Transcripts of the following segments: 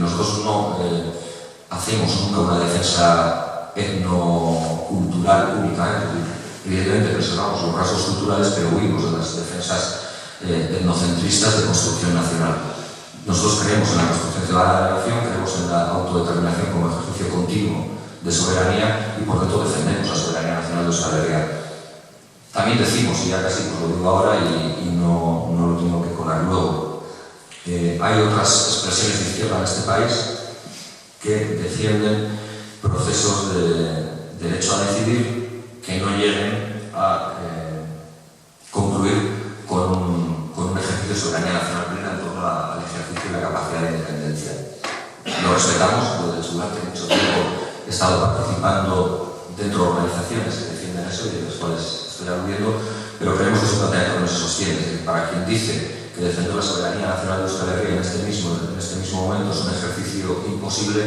nosotros no hacemos nunca una defensa etnocultural única. Evidentemente preservamos los rasgos culturales, pero huimos de las defensas etnocentristas de construcción nacional. Nosotros creemos en la construcción ciudadana de la nación, creemos en la autodeterminación como ejercicio continuo de soberanía y por tanto defendemos la soberanía nacional de Euskal Herria. También decimos, y ya casi lo digo ahora y no lo tengo que colar luego, hay otras expresiones de izquierda en este país que defienden procesos de derecho a decidir que no lleguen a concluir con un ejercicio de soberanía nacional plena en torno al ejercicio y la capacidad de independencia. Lo respetamos, durante mucho tiempo he estado participando dentro de organizaciones que defienden eso y de las cuales estoy aludiendo, pero creemos que es un planteamiento que no se sostiene. Es decir, para quien dice que defender la soberanía nacional de Euskal Herria en este mismo momento es un ejercicio imposible,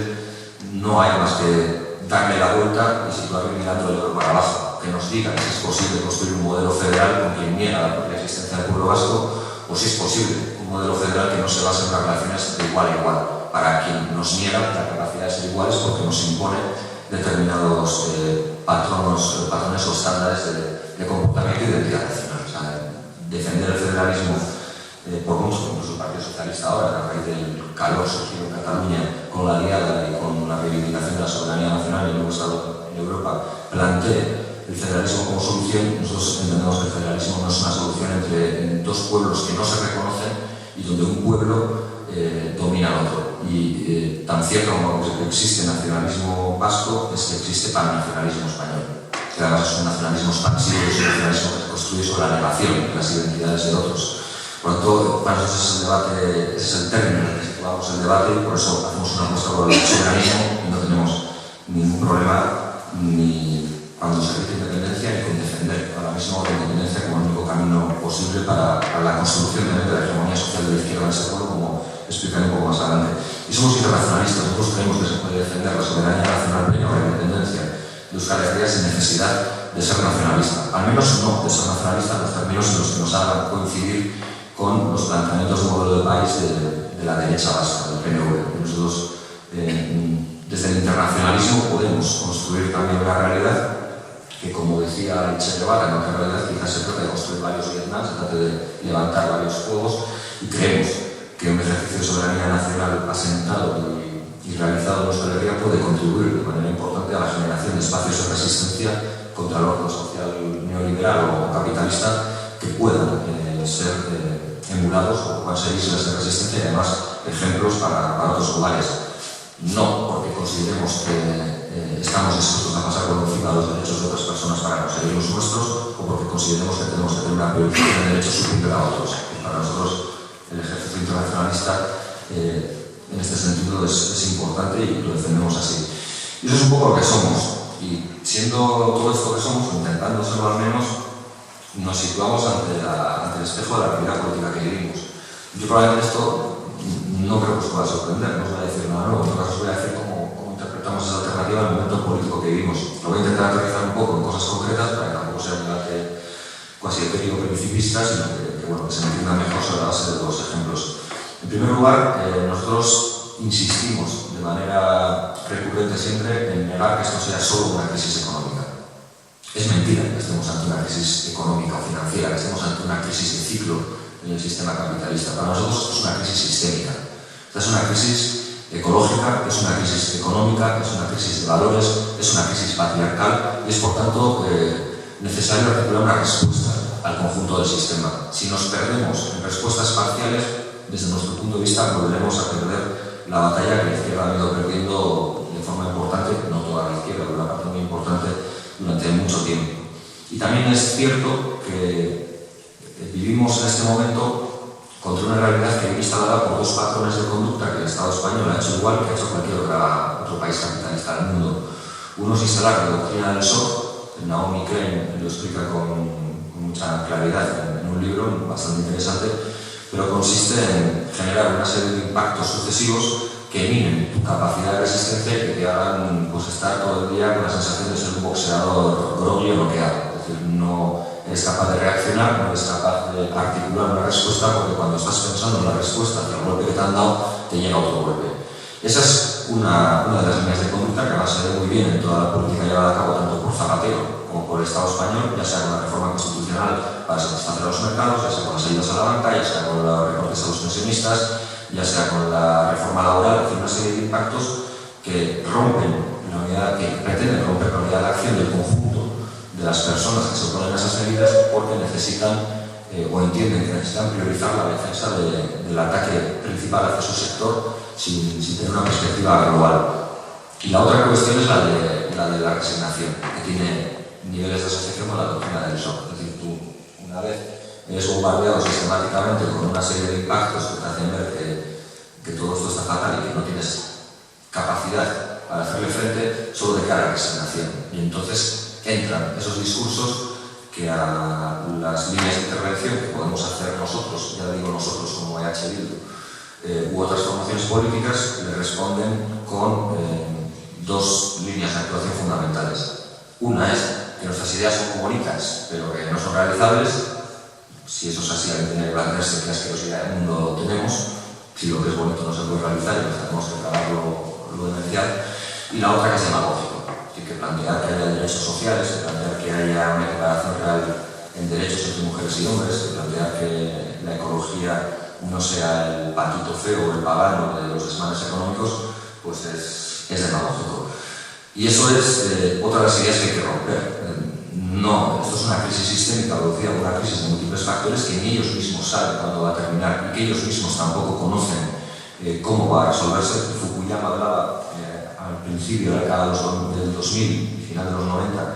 no hay más que darle la vuelta y situarle mirando el oro para abajo, que nos digan si es posible construir un modelo federal con quien niega la propia existencia del pueblo vasco, o si es posible un modelo federal que no se base en las relaciones de igual a igual, para quien nos niega la capacidad de ser iguales porque nos impone determinados patrones o estándares de comportamiento y de identidad nacional. O sea, defender el federalismo por mucho, incluso el Partido Socialista ahora, a raíz del calor surgido en Cataluña con la Diada y con la reivindicación de la soberanía nacional y el nuevo Estado en Europa, plantee el federalismo como solución. Nosotros entendemos que el federalismo no es una solución entre dos pueblos que no se reconocen y donde un pueblo domina al otro. Y tan cierto como existe nacionalismo vasco es que existe pannacionalismo español, que además es un nacionalismo expansivo, es un nacionalismo que se construye sobre la negación de las identidades de otros. Por lo tanto, para nosotros ese es el debate, ese es el término en el que situamos el debate y por eso hacemos una apuesta por el soberanismo y no tenemos ningún problema ni cuando se refiere a independencia ni con defender ahora mismo la independencia como el único camino posible para la construcción de la hegemonía social de la izquierda en ese pueblo, como explicaré un poco más adelante. Y somos internacionalistas, nosotros creemos que se puede defender la soberanía nacional plena o la independencia de Euskal Herria sin necesidad de ser nacionalista, al menos no de ser nacionalista en los términos en los que nos hagan coincidir con los planteamientos de modelo de país de la derecha vasca, del PNV. Nosotros, desde el internacionalismo, podemos construir también una realidad que, como decía el Che Guevara, en otra realidad quizás se trata de construir varios Vietnam, se trata de levantar varios fuegos, y creemos que un ejercicio de soberanía nacional asentado y realizado en Euskal Herria puede contribuir de manera importante a la generación de espacios de resistencia contra el orden social neoliberal o capitalista que puedan ser emulados o puedan ser islas de resistencia y además ejemplos para otros lugares. No porque consideremos que estamos dispuestos a pasar por encima de los derechos de otras personas para conseguir los nuestros, o porque consideremos que tenemos que tener una priorización de derechos superior a otros. Para nosotros el ejercicio internacionalista en este sentido es importante y lo defendemos así. Y eso es un poco lo que somos. Y siendo todo esto que somos, intentando serlo al menos, nos situamos ante el espejo de la realidad política que vivimos. Yo probablemente esto no creo que os pueda sorprender, no os voy a decir nada nuevo, en todo caso os voy a decir cómo interpretamos esa alternativa en el momento político que vivimos. Lo voy a intentar aterrizar un poco en cosas concretas para que tampoco sea un debate cuasi etérico principista, sino que se entienda mejor sobre la base de dos ejemplos. En primer lugar, nosotros insistimos de manera recurrente siempre en negar que esto sea solo una crisis económica. Es mentira que estemos ante una crisis económica o financiera, que estemos ante una crisis de ciclo en el sistema capitalista. Para nosotros es una crisis sistémica. Esta es una crisis ecológica, es una crisis económica, es una crisis de valores, es una crisis patriarcal y es por tanto necesario articular una respuesta al conjunto del sistema. Si nos perdemos en respuestas parciales, desde nuestro punto de vista volveremos a perder la batalla que la izquierda ha ido perdiendo de forma importante, no toda la izquierda, pero una parte muy importante durante mucho tiempo. Y también es cierto que vivimos en este momento contra una realidad que viene instalada por dos patrones de conducta que el Estado español ha hecho igual que ha hecho cualquier otro país capitalista del mundo. Uno es instalar la doctrina del shock, Naomi Klein lo explica con mucha claridad en un libro bastante interesante, pero consiste en generar una serie de impactos sucesivos que minen tu capacidad de resistencia y que te hagan estar todo el día con la sensación de ser un boxeador groggy o noqueado. Es decir, no eres capaz de reaccionar, no eres capaz de articular una respuesta, porque cuando estás pensando en la respuesta hacia el golpe que te han dado, te llega otro golpe. Esa es una de las líneas de conducta que además se ve muy bien en toda la política llevada a cabo tanto por Zapatero como por el Estado español, ya sea con la reforma constitucional para satisfacer a los mercados, ya sea con las ayudas a la banca, ya sea con los recortes a los pensionistas, ya sea con la reforma laboral, es decir, una serie de impactos que rompen la unidad, que pretenden romper la unidad de acción del conjunto de las personas que se oponen a esas medidas porque necesitan o entienden que necesitan priorizar la defensa del ataque principal hacia su sector sin tener una perspectiva global. Y la otra cuestión es la de la resignación, que tiene niveles de asociación con la doctrina del shock. Es decir, tú una vez eres bombardeado sistemáticamente con una serie de impactos que te hacen ver que todo esto está fatal y que no tienes capacidad para hacerle frente, solo de cara a resignación. Y entonces entran esos discursos que a las líneas de intervención que podemos hacer nosotros, ya digo nosotros como EH Bildu, u otras formaciones políticas, le responden con dos líneas de actuación fundamentales. Una es que nuestras ideas son muy bonitas, pero que no son realizables. Si eso es así, alguien tiene que plantearse qué asquerosidad del mundo tenemos, si lo que es bonito no se puede realizar y tenemos que trabajar lo esencial. Y la otra que es demagógico, que plantear que haya derechos sociales, que plantear que haya una equiparación real en derechos entre mujeres y hombres, que plantear que la ecología no sea el patito feo o el pagano de los desmanes económicos, pues es demagógico. Y eso es otra de las ideas que hay que romper. No, esto es una crisis sistémica producida por una crisis de múltiples factores que ni ellos mismos saben cuándo va a terminar y que ellos mismos tampoco conocen cómo va a resolverse. Fukuyama hablaba al principio de la década del 2000 y final de los 90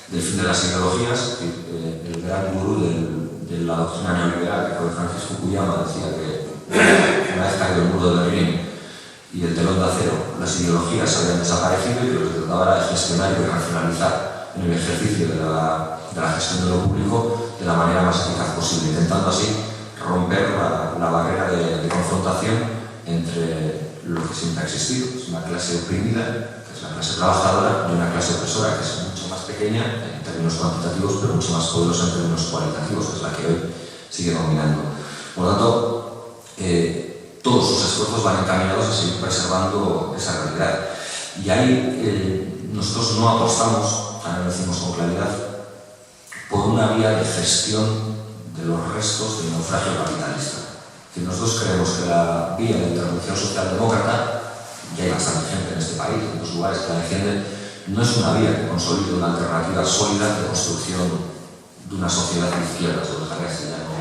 del fin de las ideologías. El gran gurú de la doctrina neoliberal, que fue Francis Fukuyama, decía que una vez caído el muro de Berlín y el telón de acero, las ideologías habían desaparecido y que lo que trataba era de gestionar y de racionalizar en el ejercicio de la gestión de lo público de la manera más eficaz posible, intentando así romper la barrera de confrontación entre lo que siempre ha existido, es una clase oprimida, que es la clase trabajadora, y una clase opresora, que es mucho más pequeña en términos cuantitativos, pero mucho más poderosa en términos cualitativos, que es la que hoy sigue dominando. Por lo tanto, todos sus esfuerzos van encaminados a seguir preservando esa realidad. Y ahí nosotros no apostamos, ahora lo decimos con claridad, por una vía de gestión de los restos del naufragio capitalista. Que nosotros creemos que la vía de intervención socialdemócrata, y hay bastante gente en este país, en otros lugares que la defienden, no es una vía que consolide una alternativa sólida de construcción de una sociedad de izquierdas, lo dejaré así, ya no,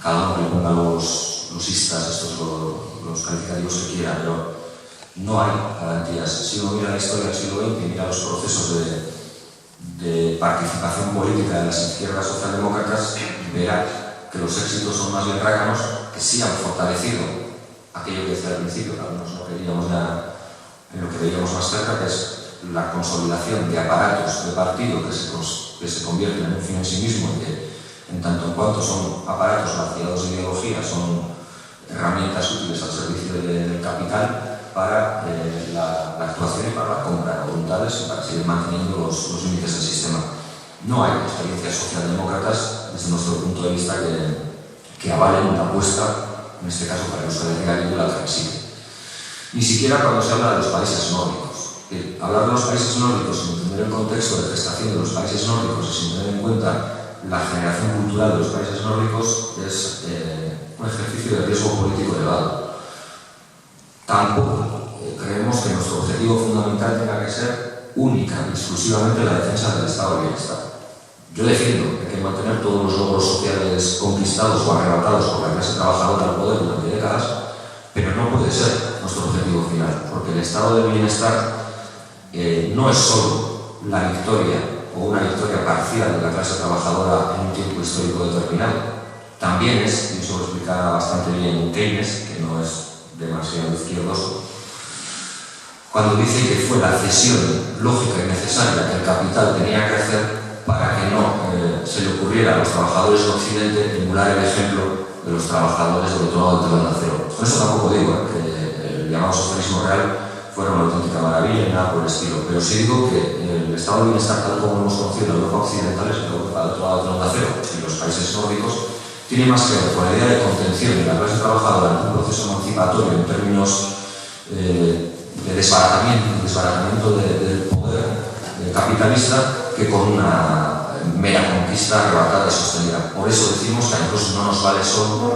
cada uno que le ponga los istas, estos los calificativos que quiera, pero no hay garantías. Si uno mira la historia del siglo XX y mira los procesos de participación política de las izquierdas socialdemócratas, verá que los éxitos son más bien rácanos, que sí han fortalecido aquello que decía al principio, que algunos no queríamos ya en lo que veíamos más cerca, que es la consolidación de aparatos de partido que se convierten en un fin en sí mismo y que, en tanto en cuanto son aparatos vaciados de ideología, son herramientas útiles al servicio del capital para la actuación y para la compra de voluntades y para seguir manteniendo los límites del sistema. No hay experiencias socialdemócratas, desde nuestro punto de vista, que avalen la apuesta, en este caso para el uso de la transite. Ni siquiera cuando se habla de los países nórdicos. Hablar de los países nórdicos sin entender el contexto de gestación de los países nórdicos y sin tener en cuenta la generación cultural de los países nórdicos es un ejercicio de riesgo político elevado. Tampoco creemos que nuestro objetivo fundamental tenga que ser única y exclusivamente la defensa del estado de bienestar. Yo defiendo que hay que mantener todos los logros sociales conquistados o arrebatados por la clase trabajadora al poder durante décadas, pero no puede ser nuestro objetivo final, porque el estado de bienestar no es solo la victoria o una victoria parcial de la clase trabajadora en un tiempo histórico determinado. También es, y eso lo explica bastante bien Keynes, que no es demasiado izquierdoso, cuando dice que fue la cesión lógica y necesaria que el capital tenía que hacer para que no se le ocurriera a los trabajadores de Occidente emular el ejemplo de los trabajadores del otro lado del telón de acero. Con eso tampoco digo que el llamado socialismo real fuera una auténtica maravilla y nada por el estilo, pero sí digo que el estado de bienestar tal como hemos conocido en la Europa occidental es la Europa del otro lado del telón de acero y los países nórdicos tiene más que ver con la idea de contención de la clase trabajadora en un proceso emancipatorio en términos de desbaratamiento del poder capitalista que con una mera conquista arrebatada y sostenida. Por eso decimos que a nosotros no nos vale solo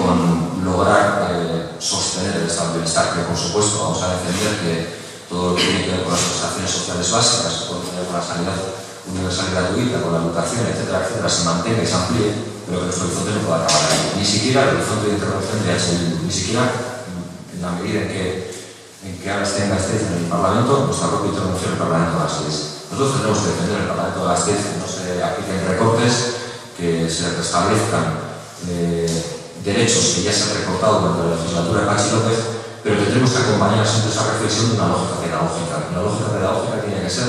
con lograr sostener el estado de bienestar, que por supuesto vamos a defender que todo lo que tiene que ver con las prestaciones sociales básicas, con la sanidad universal y gratuita, con la educación, etcétera, etcétera, se mantenga y se amplíe, pero que nuestro horizonte no pueda acabar ahí. Ni siquiera el horizonte de intervención de H. ni siquiera en la medida en que ahora esté en Gasteiz en el Parlamento, nuestra propia intervención en el Parlamento de Gasteiz. Nosotros tendremos que defender el Parlamento de Gasteiz que no se apliquen recortes, que se restablezcan derechos que ya se han recortado durante la legislatura de Pachi López, pero tendremos que acompañar siempre esa reflexión de una lógica pedagógica. La lógica pedagógica tiene que ser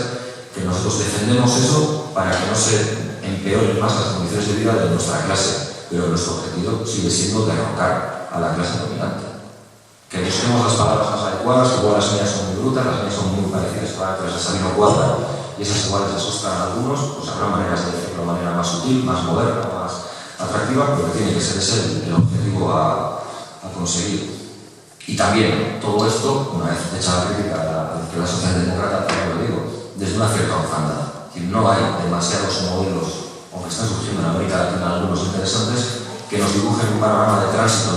que nosotros defendemos eso para que no se empeoren más las condiciones de vida de nuestra clase, pero nuestro objetivo sigue siendo derrocar a la clase dominante. Que busquemos las palabras más adecuadas, que igual las mías son muy brutas, las mías son muy parecidas para que les Sabino cuadra y esas iguales asustan a algunos, pues habrá maneras de decirlo de manera más sutil, más moderna, más atractiva, pero que tiene que ser ese el objetivo a conseguir. Y también todo esto, una vez hecha la crítica a la izquierda socialdemócrata, también lo digo, desde una cierta orfandad. Es decir, no hay demasiados modelos, aunque están surgiendo en América Latina algunos interesantes, que nos dibujen un panorama de tránsito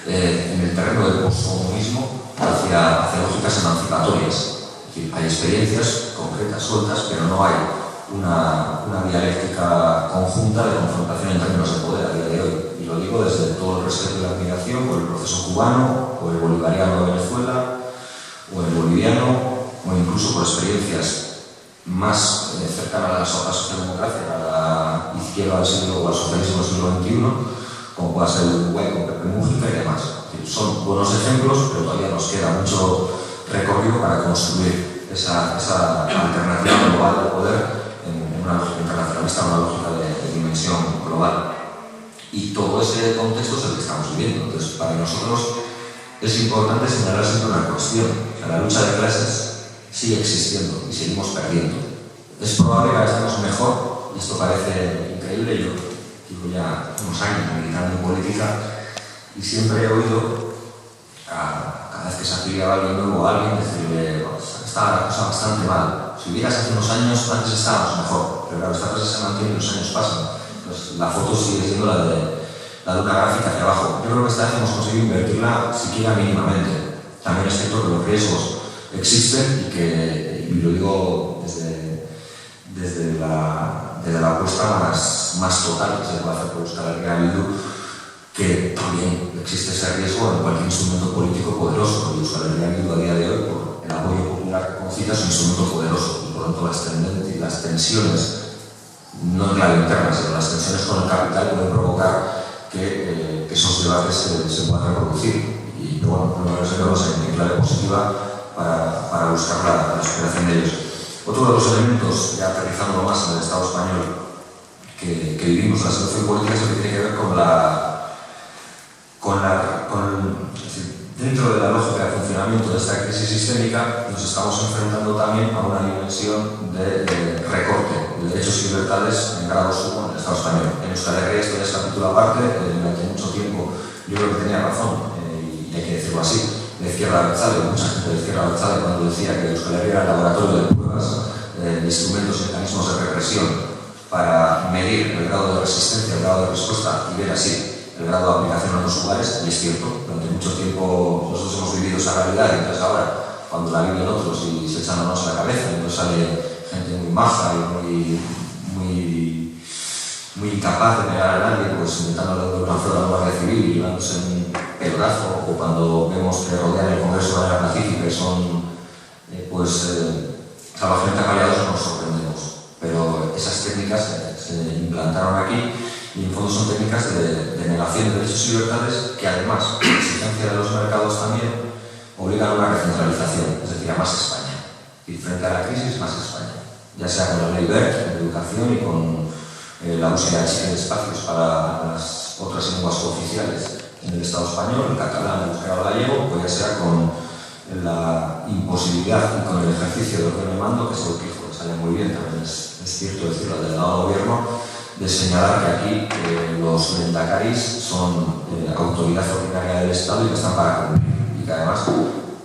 en el terreno del postcomunismo hacia lógicas emancipatorias. Es decir, hay experiencias concretas, sueltas, pero no hay una dialéctica conjunta de confrontación en términos de poder a día de hoy. Y lo digo desde todo el respeto y la admiración por el proceso cubano, por el bolivariano de Venezuela, o el boliviano, o incluso por experiencias más cercanas a la socialdemocracia, a la izquierda del siglo o al socialismo del siglo XXI, como pueda ser el Uruguay con Pepe Mújica y demás. Son buenos ejemplos, pero todavía nos queda mucho recorrido para construir esa alternativa global de poder en una lógica internacionalista, una lógica de dimensión global. Y todo ese contexto es el que estamos viviendo. Entonces, para nosotros es importante señalar siempre una cuestión. Que la lucha de clases sigue existiendo y seguimos perdiendo. Es probable que ahora estemos mejor, y esto parece increíble. Yo llevo ya unos años militando en política y siempre he oído cada vez que se afiliaba alguien nuevo a alguien decirle, pues, está la cosa bastante mal. Si hubieras hace unos años, antes estábamos mejor, pero claro, esta cosa se mantiene y los años pasan. Entonces, la foto sigue siendo la de una gráfica hacia abajo. Yo creo que esta vez hemos conseguido invertirla siquiera mínimamente. También es cierto que los riesgos existen y lo digo desde la apuesta más total que se puede hacer por Euskal Herria Bildu, que también existe ese riesgo en cualquier instrumento político poderoso. Porque Euskal Herria Bildu a día de hoy, por el apoyo popular que concita, es un instrumento poderoso y por lo tanto las tensiones, no en clave interna, sino las tensiones con el capital pueden provocar que esos debates se puedan reproducir. Y bueno, no nos quedamos en clave positiva para buscar la superación de ellos. Otro de los elementos, ya aterrizándolo más en el Estado español que vivimos en la situación política, es lo que tiene que ver es decir, dentro de la lógica de funcionamiento de esta crisis sistémica, nos estamos enfrentando también a una dimensión de recorte de derechos y libertades en grado sumo en el Estado español. En Euskal Herria esto ya es capítulo aparte, durante mucho tiempo yo creo que tenía razón, y hay que decirlo así, de izquierda abertzale, mucha gente de izquierda abertzale cuando decía que Euskal Herria era el laboratorio de pruebas, de instrumentos y mecanismos de represión para medir el grado de resistencia, el grado de respuesta y ver así el grado de aplicación en los lugares. Y es cierto, durante mucho tiempo nosotros hemos vivido esa realidad y entonces ahora, cuando la viven otros y se echan la mano a la cabeza, y entonces sale gente muy maja y muy incapaz de pegar a nadie, pues intentando de una flor a la Guardia Civil y llevándose un pelotazo, o cuando vemos que rodean el Congreso de manera pacífica y son salvajemente callados, no nos sorprendemos. Pero esas técnicas se implantaron aquí y en fondo son técnicas de negación de derechos y libertades que además, la exigencia de los mercados también, obligan a una recentralización, es decir, a más España. Y frente a la crisis, más España. Ya sea con la ley BERT de educación y con la búsqueda de espacios para las otras lenguas cooficiales en el Estado español, el catalán, el euskera, gallego, pues ya sea con la imposibilidad y con el ejercicio de orden de mando, que es lo que sale muy bien, también es cierto decirlo del lado del gobierno, de señalar que aquí los lehendakaris son autoridad ordinaria del Estado y que están para cumplir, y que que además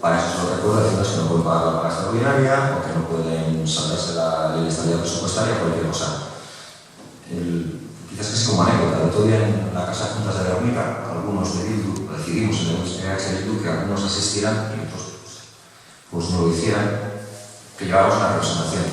para eso se lo recuerda diciendo que no pueden pagar la paga extraordinaria o que no pueden saltarse la ley de estabilidad presupuestaria o cualquier cosa. Quizás casi como anécdota, el otro día en la Casa de Juntas de Guernica, algunos de Bildu decidimos en el Bildu que algunos asistieran y otros pues no lo hicieran, que llevábamos una representación.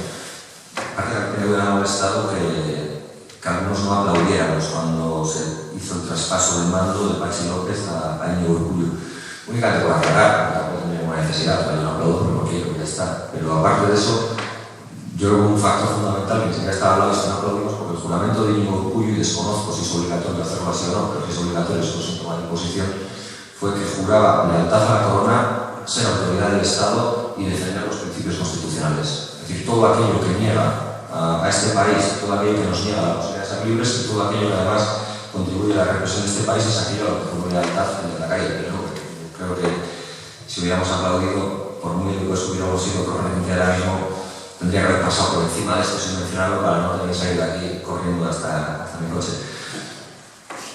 Parece que al PNV me ha molestado que algunos no aplaudiéramos cuando se hizo el traspaso del mando de Patxi López a Íñigo Urkullu. Únicamente por aclarar, tampoco tenía ninguna necesidad, yo no aplaudo porque no quiero, ya está. Pero aparte de eso, yo creo que un factor fundamental que ni siquiera estaba hablado es que no aplaudimos porque el juramento de Íñigo Urkullu, y desconozco si es obligatorio hacerlo así o no, pero si es obligatorio es un síntoma de imposición, fue que juraba lealtad a la corona, ser autoridad del Estado y defender los principios constitucionales. Es decir, todo aquello que niega a este país, todo aquello que nos niega la posibilidad de ser libres y todo aquello que además contribuye a la represión de este país es aquello a lo que fue lealtad en la calle. Pero creo que si hubiéramos aplaudido, por muy éticos que hubiéramos sido, probablemente ahora mismo tendría que haber pasado por encima de esto sin mencionarlo para no tener que salir de aquí corriendo hasta mi coche.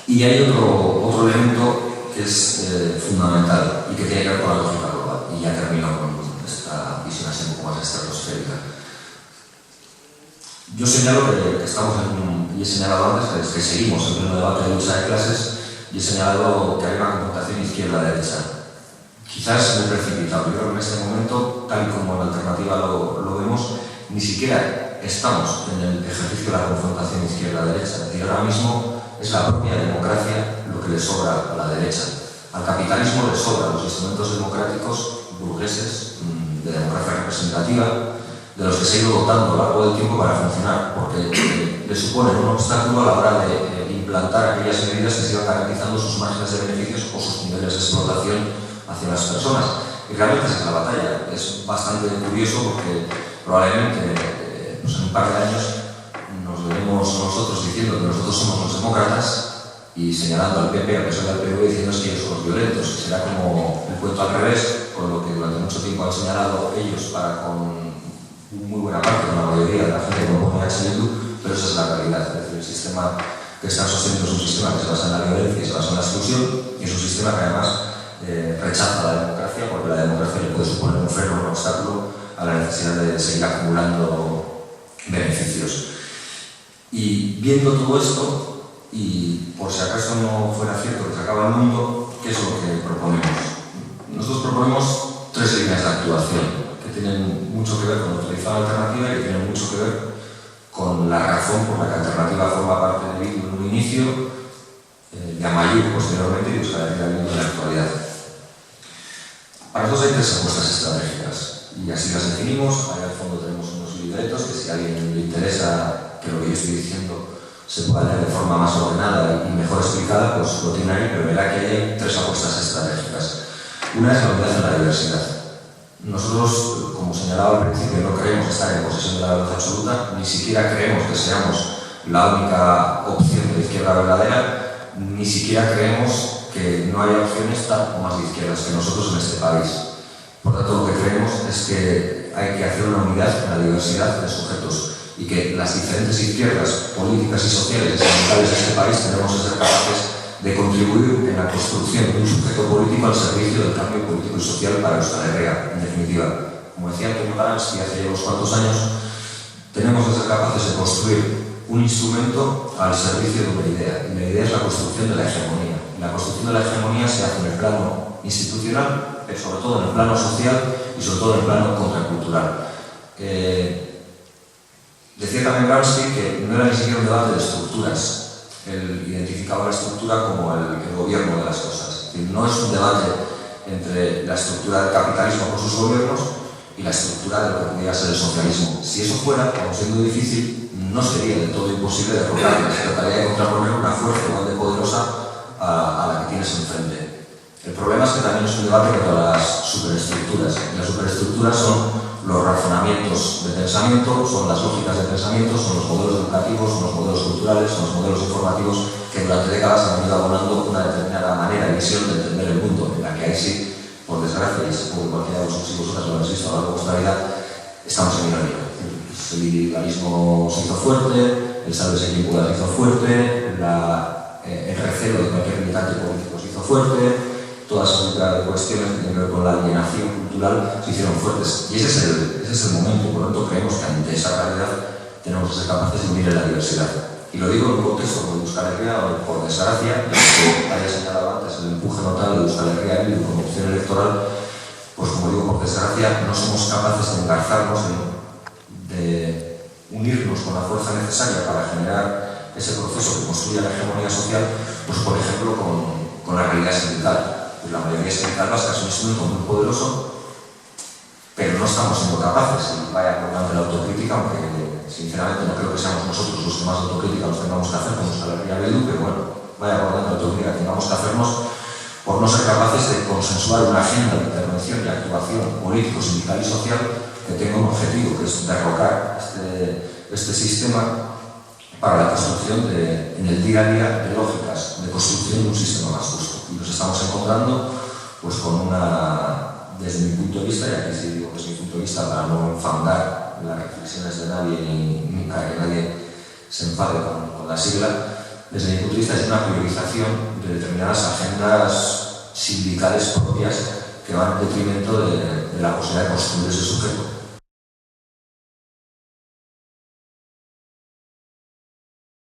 Y hay otro elemento que es fundamental y que tiene que ver con la lógica global. Y ya termino con esta visión así un poco más estratosférica. Yo señalo que estamos y he señalado antes que seguimos en pleno debate de lucha de clases y he señalado que hay una confrontación izquierda-derecha. Quizás muy precipitado. Yo creo que en este momento, tal y como en la alternativa lo vemos, ni siquiera estamos en el ejercicio de la confrontación izquierda-derecha. Es decir, ahora mismo es la propia democracia lo que le sobra a la derecha. Al capitalismo le sobran los instrumentos democráticos burgueses de democracia representativa, de los que se ha ido dotando a lo largo del tiempo para funcionar, porque le suponen un obstáculo a la hora de implantar aquellas medidas que sigan garantizando sus márgenes de beneficios o sus niveles de explotación hacia las personas. Y realmente esa es la batalla. Es bastante curioso porque probablemente pues en un par de años nos veremos nosotros diciendo que nosotros somos los demócratas y señalando al PP, a pesar del PNV, diciendo que ellos son los violentos. Será como el cuento al revés, con lo que durante mucho tiempo han señalado ellos para con muy buena parte, con la mayoría de la gente que compone Bildu, pero esa es la realidad. Es decir, el sistema que están sosteniendo es un sistema que se basa en la violencia y se basa en la exclusión, y es un sistema que además rechaza la democracia, porque la democracia le puede suponer un freno, un obstáculo a la necesidad de seguir acumulando beneficios. Y viendo todo esto, y por si acaso no fuera cierto que se acaba el mundo, ¿qué es lo que proponemos? Nosotros proponemos 3 líneas de actuación que tienen mucho que ver con la tradicional alternativa y que tienen mucho que ver con la razón por la que Alternativa forma parte de Bildu en un inicio, de Amaiur posteriormente y de Euskal Herria Bildu en la actualidad. Para nosotros hay 3 apuestas estratégicas y así las definimos. Ahí al fondo tenemos unos libretos que si a alguien le interesa que lo que yo estoy diciendo se pueda leer de forma más ordenada y mejor explicada, pues lo tiene ahí, pero verá que hay 3 apuestas estratégicas. Una es la unidad en la diversidad. Nosotros, como señalaba al principio, no creemos estar en posesión de la verdad absoluta, ni siquiera creemos que seamos la única opción de izquierda verdadera, ni siquiera creemos que no haya opciones tal o más de izquierdas que nosotros en este país. Por tanto, lo que creemos es que hay que hacer una unidad en la diversidad de sujetos y que las diferentes izquierdas políticas y sociales y sindicales de este país tenemos que ser capaces de contribuir en la construcción de un sujeto político al servicio del cambio político y social para Euskal Herria, en definitiva. Como decía Antonio Garansky hace ya unos cuantos años, tenemos que ser capaces de construir un instrumento al servicio de una idea, y la idea es la construcción de la hegemonía. Y la construcción de la hegemonía se hace en el plano institucional, pero sobre todo en el plano social y sobre todo en el plano contracultural. Decía también Gramsci que no era ni siquiera un debate de estructuras. Él identificaba la estructura como el gobierno de las cosas. Es decir, no es un debate entre la estructura del capitalismo con sus gobiernos y la estructura de lo que podría ser el socialismo. Si eso fuera, como siendo difícil, no sería del todo imposible derrotarlo. Se trataría de contraponer una fuerza igual de poderosa a la que tienes enfrente. El problema es que también es un debate contra las superestructuras. Y las superestructuras son los razonamientos de pensamiento, son las lógicas de pensamiento, son los modelos educativos, son los modelos culturales, son los modelos informativos que durante décadas han venido abonando una determinada manera y visión de entender el mundo, en la que ahí sí, por desgracia, y seguro que cualquiera de vosotros y vosotras lo habéis visto a lo largo de vuestra vida, estamos en minoría. El individualismo se hizo fuerte, el sálvese quien pueda se hizo fuerte, el recelo de cualquier militante político se hizo fuerte. toda esa de cuestiones que tienen que ver con la alienación cultural se hicieron fuertes. Y ese es el momento. Por lo tanto, creemos que ante esa realidad tenemos que ser capaces de unir en la diversidad. Y lo digo en un contexto como Euskal Herria, por desgracia, y que haya señalado antes el empuje notable de Euskal Herria Bildu como opción electoral, pues como digo, por desgracia, no somos capaces de engarzarnos, de unirnos con la fuerza necesaria para generar ese proceso que construya la hegemonía social, pues por ejemplo con la realidad sindical. Pues la mayoría sindical vasca es un instrumento muy poderoso, pero no estamos siendo capaces, y vaya por delante la autocrítica, aunque sinceramente no creo que seamos nosotros los que más autocrítica nos tengamos que hacer como Euskal Herria Bildu, pero bueno, vaya por delante la autocrítica que tengamos que hacernos por no ser capaces de consensuar una agenda de intervención y actuación político, sindical y social que tenga un objetivo, que es derrocar este sistema para la construcción en el día a día de lógicas de construcción de un sistema más justo. Y nos estamos encontrando pues con desde mi punto de vista, y aquí sí digo desde mi punto de vista para no enfandar las reflexiones de nadie ni para que nadie se enfade con la sigla, desde mi punto de vista es una priorización de determinadas agendas sindicales propias que van en detrimento de la posibilidad de construir ese sujeto